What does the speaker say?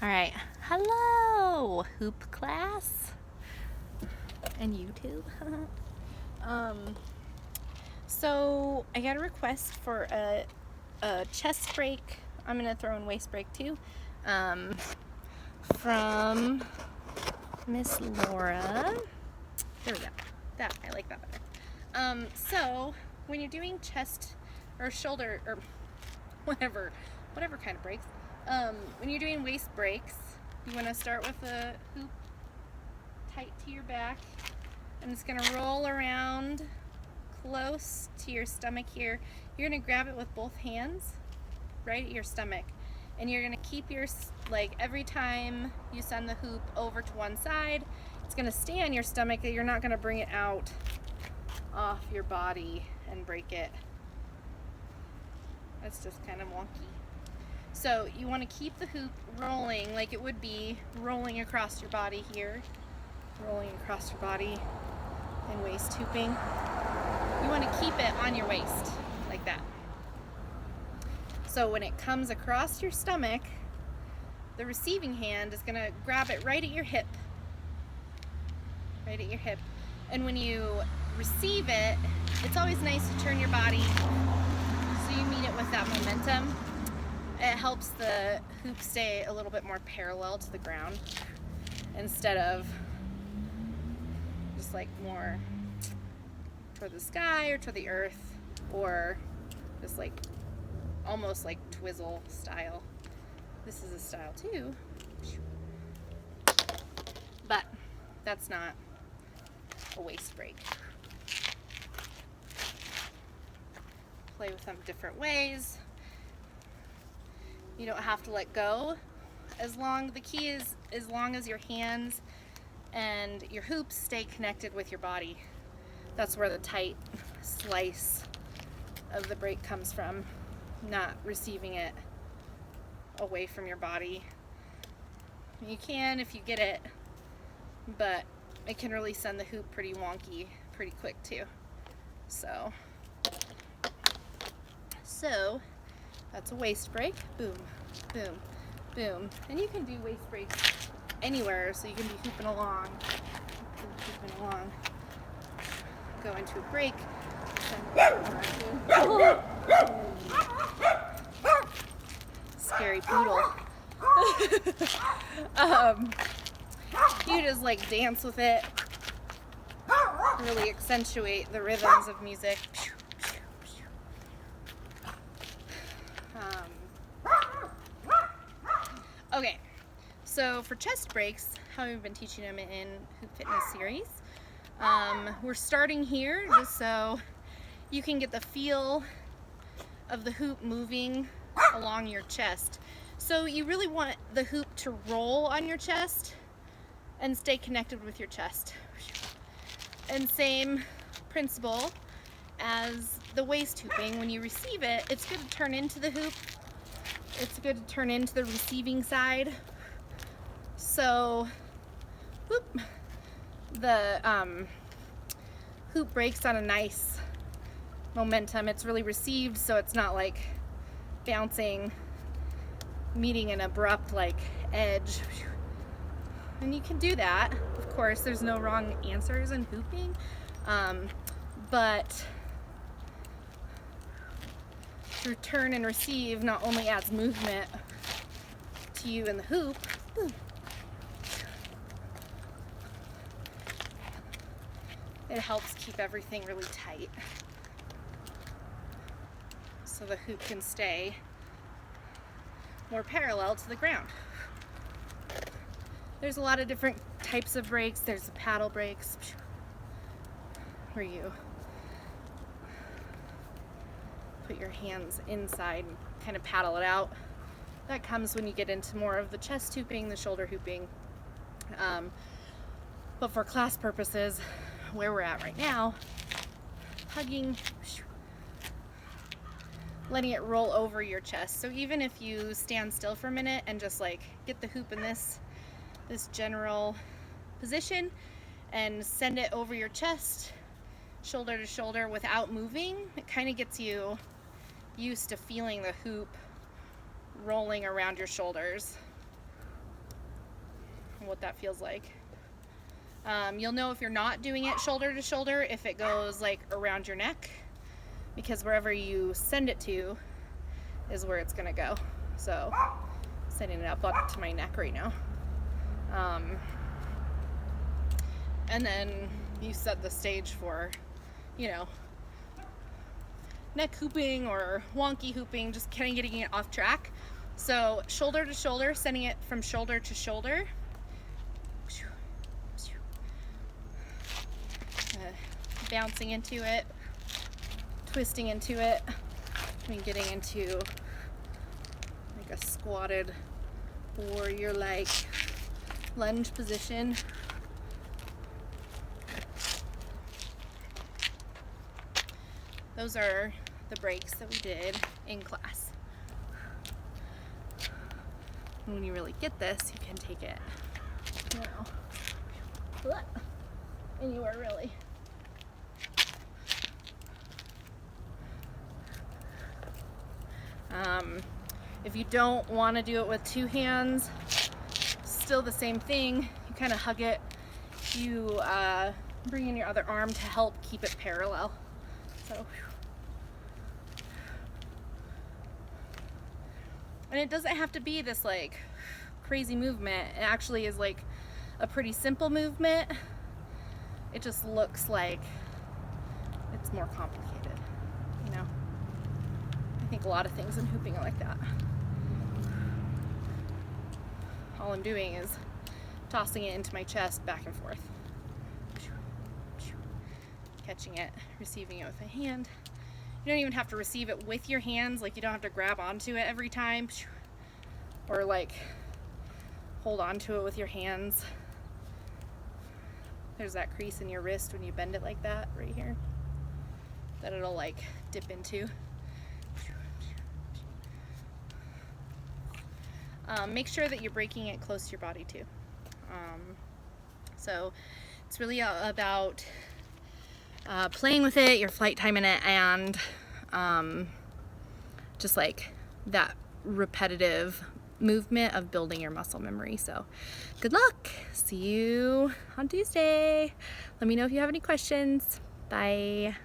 All right. Hello, hoop class and YouTube. So I got a request for a chest break. I'm gonna throw in waist break too. From Miss Laura. There we go. That I like that better. So when you're doing chest or shoulder or whatever kind of breaks, when you're doing waist breaks, you want to start with a hoop tight to your back, and it's going to roll around close to your stomach here. You're going to grab it with both hands right at your stomach, and you're going to keep your, like, every time you send the hoop over to one side, it's going to stay on your stomach. You're not going to bring it out off your body and break it. That's just kind of wonky. So you want to keep the hoop rolling like it would be rolling across your body here, rolling across your body and waist hooping. You want to keep it on your waist like that. So when it comes across your stomach, the receiving hand is going to grab it right at your hip. Right at your hip. And when you receive it, it's always nice to turn your body so you meet it with that momentum. It helps the hoop stay a little bit more parallel to the ground instead of just like more toward the sky or to the earth, or just like almost like twizzle style. This is a style too, but that's not a waist break. Play with them different ways. You don't have to let go. The key is as long as your hands and your hoops stay connected with your body. That's where the tight slice of the break comes from, not receiving it away from your body. You can if you get it, but it can really send the hoop pretty wonky pretty quick too. So that's a waist break. Boom, boom, boom. And you can do waist breaks anywhere, so you can be hooping along, go into a break. Scary poodle. You just like dance with it, really accentuate the rhythms of music. Okay, so for chest breaks, how we've been teaching them in Hoop Fitness series, we're starting here just so you can get the feel of the hoop moving along your chest. So you really want the hoop to roll on your chest and stay connected with your chest. And same principle as the waist hooping. When you receive it, it's good to turn into the hoop. It's good to turn into the receiving side. So, whoop, the hoop breaks on a nice momentum. It's really received, so it's not like bouncing, meeting an abrupt like edge. And you can do that. Of course, there's no wrong answers in hooping, but through turn and receive not only adds movement to you in the hoop, it helps keep everything really tight so the hoop can stay more parallel to the ground. There's a lot of different types of breaks. There's the paddle breaks where you put your hands inside and kind of paddle it out. That comes when you get into more of the chest hooping, the shoulder hooping. But for class purposes, where we're at right now, hugging, letting it roll over your chest. So even if you stand still for a minute and just like get the hoop in this general position and send it over your chest, shoulder to shoulder without moving, it kind of gets you used to feeling the hoop rolling around your shoulders. and what that feels like. You'll know if you're not doing it shoulder to shoulder if it goes like around your neck, because wherever you send it to is where it's gonna go. So setting it up to my neck right now. And then you set the stage for, you know, neck hooping or wonky hooping, just kind of getting it off track. So shoulder to shoulder, sending it from shoulder to shoulder. Bouncing into it, twisting into it, and getting into like a squatted warrior-like lunge position. Those are the breaks that we did in class. And when you really get this, you can take it, you know, anywhere really. If you don't want to do it with two hands, still the same thing. You kind of hug it. You bring in your other arm to help keep it parallel. So, and it doesn't have to be this like crazy movement. It actually is like a pretty simple movement. It just looks like it's more complicated, you know? I think a lot of things in hooping are like that. All I'm doing is tossing it into my chest back and forth. Catching it, receiving it with a hand. You don't even have to receive it with your hands, like you don't have to grab onto it every time or like hold onto it with your hands. There's that crease in your wrist when you bend it like that right here that it'll like dip into. Make sure that you're breaking it close to your body too. So it's really about playing with it, your flight time in it, and just like that repetitive movement of building your muscle memory. So good luck. See you on Tuesday. Let me know if you have any questions. Bye.